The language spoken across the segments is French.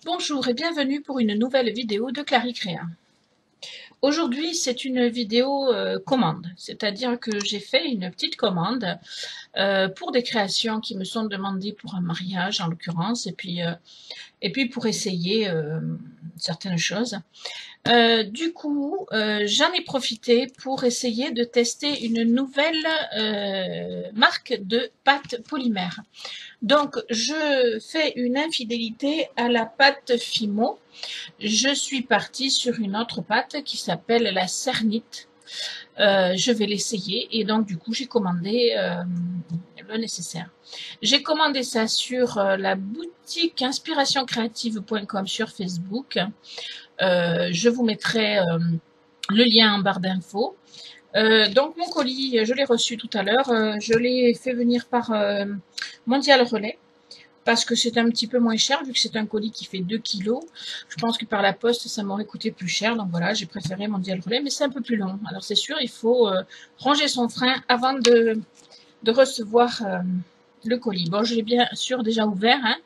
Bonjour et bienvenue pour une nouvelle vidéo de Claricrea. Aujourd'hui, c'est une vidéo commande, c'est-à-dire que j'ai fait une petite commande pour des créations qui me sont demandées pour un mariage en l'occurrence, et puis pour essayer certaines choses. Du coup, j'en ai profité pour essayer de tester une nouvelle marque de pâte polymère. Donc, je fais une infidélité à la pâte Fimo. Je suis partie sur une autre pâte qui s'appelle la Cernite. Je vais l'essayer et donc du coup j'ai commandé le nécessaire. J'ai commandé ça sur la boutique inspirationcreative.com sur Facebook. Je vous mettrai le lien en barre d'infos. Donc mon colis, je l'ai reçu tout à l'heure. Je l'ai fait venir par Mondial Relais parce que c'est un petit peu moins cher vu que c'est un colis qui fait 2 kilos. Je pense que par la poste, ça m'aurait coûté plus cher. Donc voilà, j'ai préféré Mondial Relais, mais c'est un peu plus long. Alors c'est sûr, il faut ranger son frein avant de recevoir le colis. Bon, je l'ai bien sûr déjà ouvert, hein,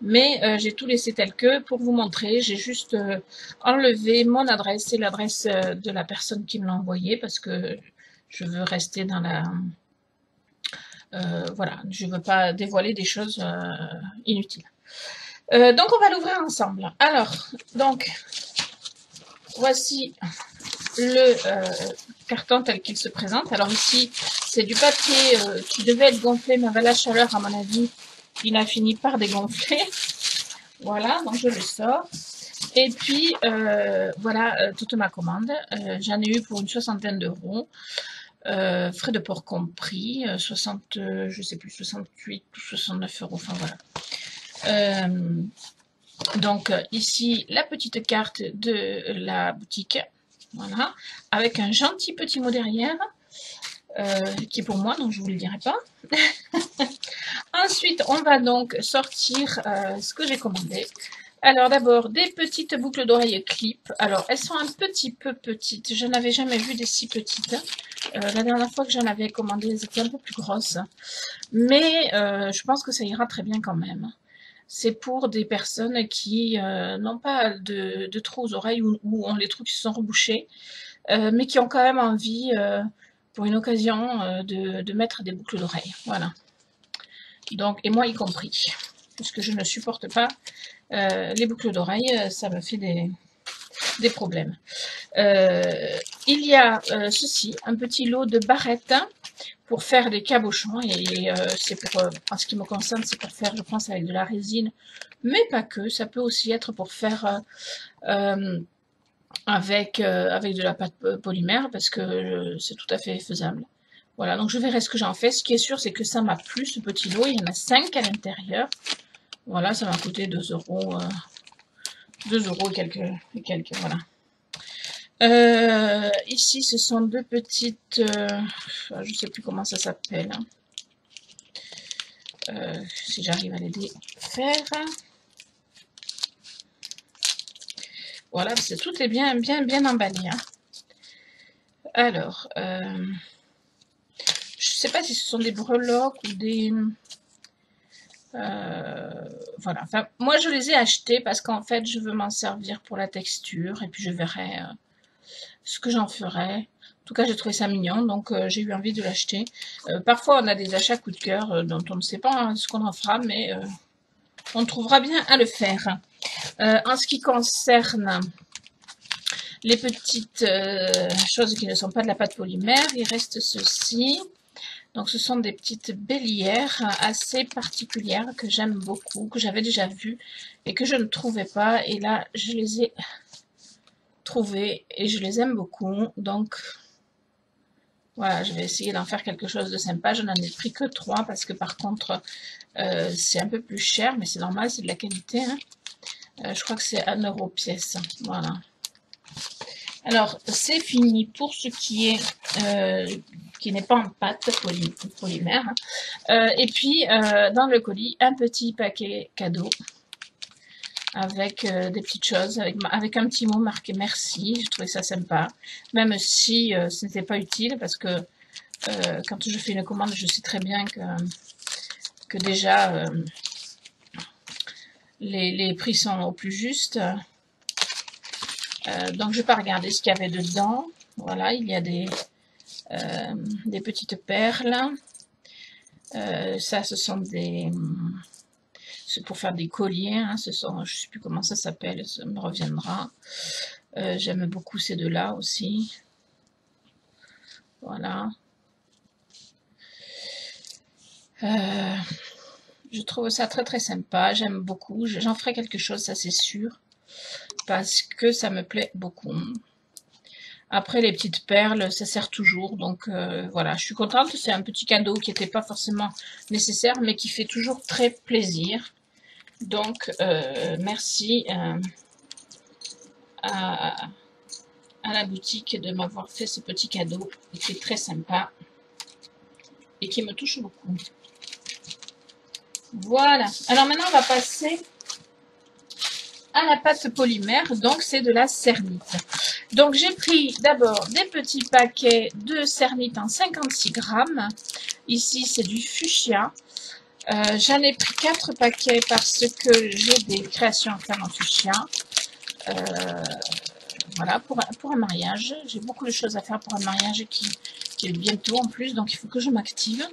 mais j'ai tout laissé tel que pour vous montrer. J'ai juste enlevé mon adresse et l'adresse de la personne qui me l'a envoyé parce que je veux rester dans la... voilà, je ne veux pas dévoiler des choses inutiles. Donc, on va l'ouvrir ensemble. Alors, donc, voici le carton tel qu'il se présente. Alors ici, c'est du papier qui devait être gonflé, mais avec la chaleur, à mon avis, il a fini par dégonfler. Voilà, donc je le sors. Et puis, voilà toute ma commande. J'en ai eu pour une 60aine d'euros. Frais de port compris, 60, je sais plus, 68 ou 69 euros, enfin voilà. Donc ici, la petite carte de la boutique, voilà, avec un gentil petit mot derrière, qui est pour moi, donc je ne vous le dirai pas. Ensuite, on va donc sortir ce que j'ai commandé. Alors d'abord, des petites boucles d'oreilles clip. Alors, elles sont un petit peu petites. Je n'avais jamais vu des si petites. La dernière fois que j'en avais commandé, elles étaient un peu plus grosses. Mais je pense que ça ira très bien quand même. C'est pour des personnes qui n'ont pas de trous aux oreilles ou ont les trous qui se sont rebouchés, mais qui ont quand même envie, pour une occasion, de mettre des boucles d'oreilles. Voilà. Donc, et moi y compris, parce que je ne supporte pas les boucles d'oreilles, ça me fait des problèmes. Il y a ceci, un petit lot de barrettes pour faire des cabochons, et c'est pour, en ce qui me concerne, c'est pour faire, je pense, avec de la résine, mais pas que, ça peut aussi être pour faire avec de la pâte polymère, parce que c'est tout à fait faisable. Voilà, donc je verrai ce que j'en fais. Ce qui est sûr, c'est que ça m'a plu, ce petit lot. Il y en a 5 à l'intérieur. Voilà, ça m'a coûté 2 euros. 2 euros et quelques, voilà. Ici, ce sont deux petites... je ne sais plus comment ça s'appelle. Si j'arrive à les défaire. Voilà, parce que tout est bien emballé. Hein. Alors, je ne sais pas si ce sont des breloques ou des... voilà, enfin, moi je les ai achetés parce qu'en fait je veux m'en servir pour la texture et puis je verrai ce que j'en ferai. En tout cas, j'ai trouvé ça mignon, donc j'ai eu envie de l'acheter. Parfois, on a des achats coup de cœur dont on ne sait pas hein, ce qu'on en fera, mais on trouvera bien à le faire. En ce qui concerne les petites choses qui ne sont pas de la pâte polymère, il reste ceci. Donc, ce sont des petites bélières assez particulières que j'aime beaucoup, que j'avais déjà vues et que je ne trouvais pas. Et là, je les ai trouvées et je les aime beaucoup. Donc, voilà, je vais essayer d'en faire quelque chose de sympa. Je n'en ai pris que 3 parce que par contre, c'est un peu plus cher, mais c'est normal, c'est de la qualité. Hein. Je crois que c'est 1 euro pièce. Voilà. Alors, c'est fini pour ce qui est... qui n'est pas en pâte polymère. Et puis, dans le colis, un petit paquet cadeau avec des petites choses, avec un petit mot marqué merci. Je trouvais ça sympa, même si ce n'était pas utile parce que quand je fais une commande, je sais très bien que déjà les prix sont au plus juste. Donc, je vais pas regarder ce qu'il y avait dedans. Voilà, il y a des petites perles. Ça, ce sont c'est pour faire des colliers. Hein, ce sont, je sais plus comment ça s'appelle, ça me reviendra. J'aime beaucoup ces deux-là aussi. Voilà. Je trouve ça très très sympa. J'aime beaucoup. J'en ferai quelque chose, ça c'est sûr. Parce que ça me plaît beaucoup. Après, les petites perles, ça sert toujours. Donc voilà, je suis contente. C'est un petit cadeau qui n'était pas forcément nécessaire, mais qui fait toujours très plaisir. Donc, merci à la boutique de m'avoir fait ce petit cadeau qui est très sympa et qui me touche beaucoup. Voilà. Alors maintenant, on va passer à la pâte polymère. Donc, c'est de la cernite. Donc, j'ai pris d'abord des petits paquets de cernite en 56 grammes. Ici, c'est du fuchsia. J'en ai pris 4 paquets parce que j'ai des créations à faire en fuchsia. Voilà, pour un mariage. J'ai beaucoup de choses à faire pour un mariage qui est bientôt en plus, donc il faut que je m'active.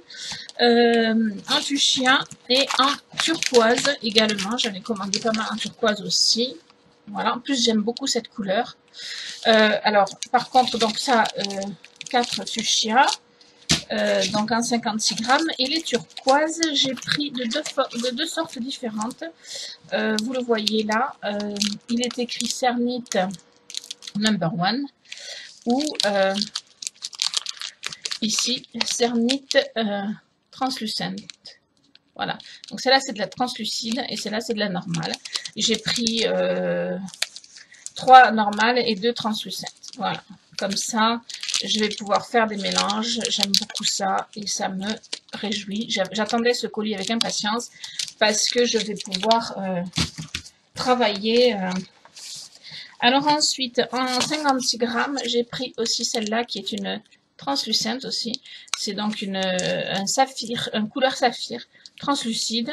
En fuchsia et en turquoise également. J'en ai commandé pas mal en turquoise aussi. Voilà, en plus j'aime beaucoup cette couleur. Alors, par contre, donc ça, 4 fuchsia. Donc en 56 grammes. Et les turquoises, j'ai pris de deux sortes différentes. Vous le voyez là, il est écrit Cernite number 1 ou ici Cernite translucent. Voilà, donc celle-là c'est de la translucide et celle-là c'est de la normale. J'ai pris 3 normales et 2 translucentes. Voilà, comme ça je vais pouvoir faire des mélanges. J'aime beaucoup ça et ça me réjouit. J'attendais ce colis avec impatience parce que je vais pouvoir travailler. Alors ensuite, en 56 grammes, j'ai pris aussi celle-là qui est une translucente aussi. C'est donc un saphir, une couleur saphir translucide.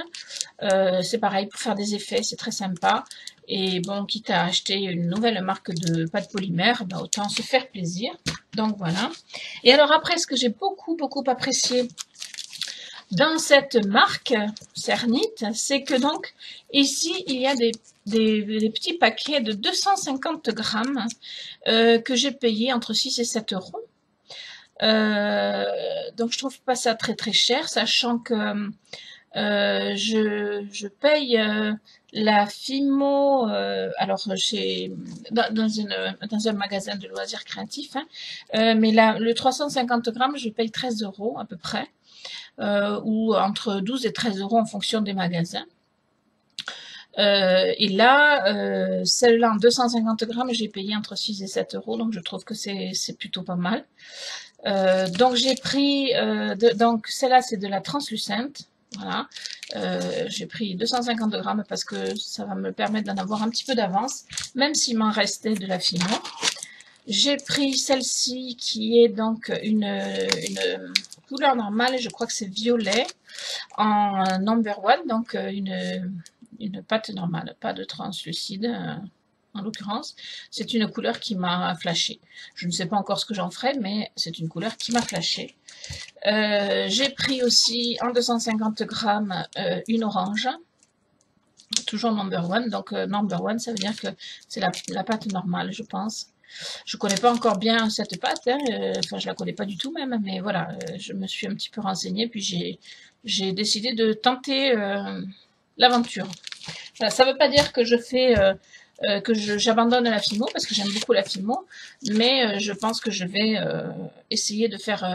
C'est pareil pour faire des effets, c'est très sympa. Et bon, quitte à acheter une nouvelle marque de pâte polymère, bah, autant se faire plaisir. Donc voilà. Et alors après, ce que j'ai beaucoup apprécié dans cette marque Cernite, c'est que donc ici, il y a des petits paquets de 250 grammes que j'ai payé entre 6 et 7 euros. Donc je trouve pas ça très cher, sachant que je paye la Fimo, alors dans un magasin de loisirs créatifs, hein, mais là, le 350 grammes, je paye 13 euros à peu près, ou entre 12 et 13 euros en fonction des magasins. Et là, celle-là en 250 grammes, j'ai payé entre 6 et 7 euros, donc je trouve que c'est plutôt pas mal. Donc j'ai pris, donc celle-là c'est de la translucente. Voilà, j'ai pris 250 grammes parce que ça va me permettre d'en avoir un petit peu d'avance, même s'il m'en restait de la Fimo. J'ai pris celle-ci qui est donc une couleur normale, je crois que c'est violet, en number 1, donc une pâte normale, pas de translucide en l'occurrence. C'est une couleur qui m'a flashé. Je ne sais pas encore ce que j'en ferai, mais c'est une couleur qui m'a flashé. J'ai pris aussi en 250 grammes une orange, toujours number 1. Donc number 1, ça veut dire que c'est la pâte normale, je pense. Je connais pas encore bien cette pâte, hein, enfin je la connais pas du tout même, mais voilà, je me suis un petit peu renseignée, puis j'ai décidé de tenter l'aventure. Voilà, ça veut pas dire que je fais que j'abandonne la Fimo parce que j'aime beaucoup la Fimo, mais je pense que je vais essayer de faire,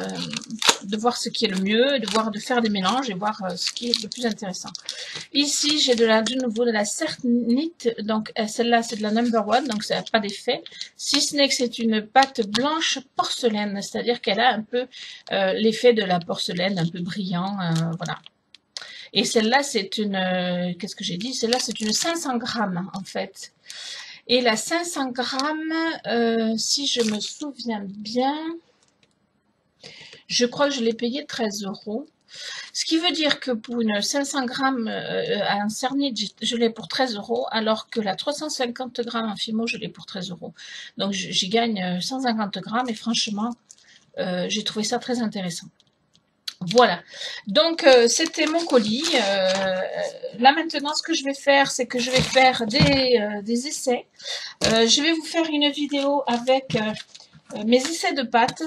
de voir ce qui est le mieux, de faire des mélanges et voir ce qui est le plus intéressant. Ici, j'ai de nouveau de la Cernite, donc celle-là c'est de la number 1, donc ça n'a pas d'effet, si ce n'est que c'est une pâte blanche porcelaine, c'est-à-dire qu'elle a un peu l'effet de la porcelaine, un peu brillant, voilà. Et celle-là, c'est une, qu'est-ce que j'ai dit? Celle-là, c'est une 500 grammes, en fait. Et la 500 grammes, si je me souviens bien, je crois que je l'ai payée 13 euros. Ce Ce qui veut dire que pour une 500 grammes en Cernit, je l'ai pour 13 €, alors que la 350 grammes en Fimo, je l'ai pour 13 €. Donc j'y gagne 150 grammes et franchement, j'ai trouvé ça très intéressant. Voilà, donc c'était mon colis. Là maintenant, ce que je vais faire, c'est que je vais faire des essais. Je vais vous faire une vidéo avec mes essais de pâtes,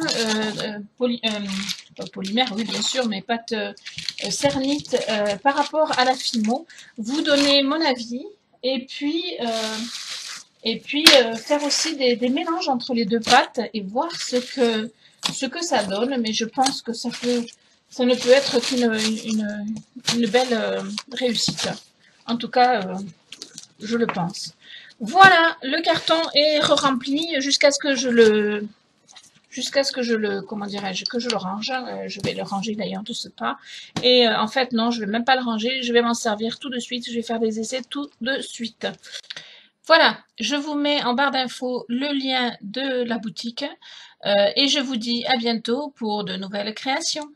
pas polymère, oui bien sûr, mais pâtes Cernit par rapport à la Fimo. Vous donner mon avis et puis faire aussi des mélanges entre les deux pâtes et voir ce que ça donne. Mais je pense que ça ne peut être qu'une belle réussite. En tout cas, je le pense. Voilà, le carton est rempli jusqu'à ce que je le comment dirais-je, que je le range. Je vais le ranger d'ailleurs de ce pas. Et en fait, non, je vais même pas le ranger. Je vais m'en servir tout de suite. Je vais faire des essais tout de suite. Voilà, je vous mets en barre d'infos le lien de la boutique et je vous dis à bientôt pour de nouvelles créations.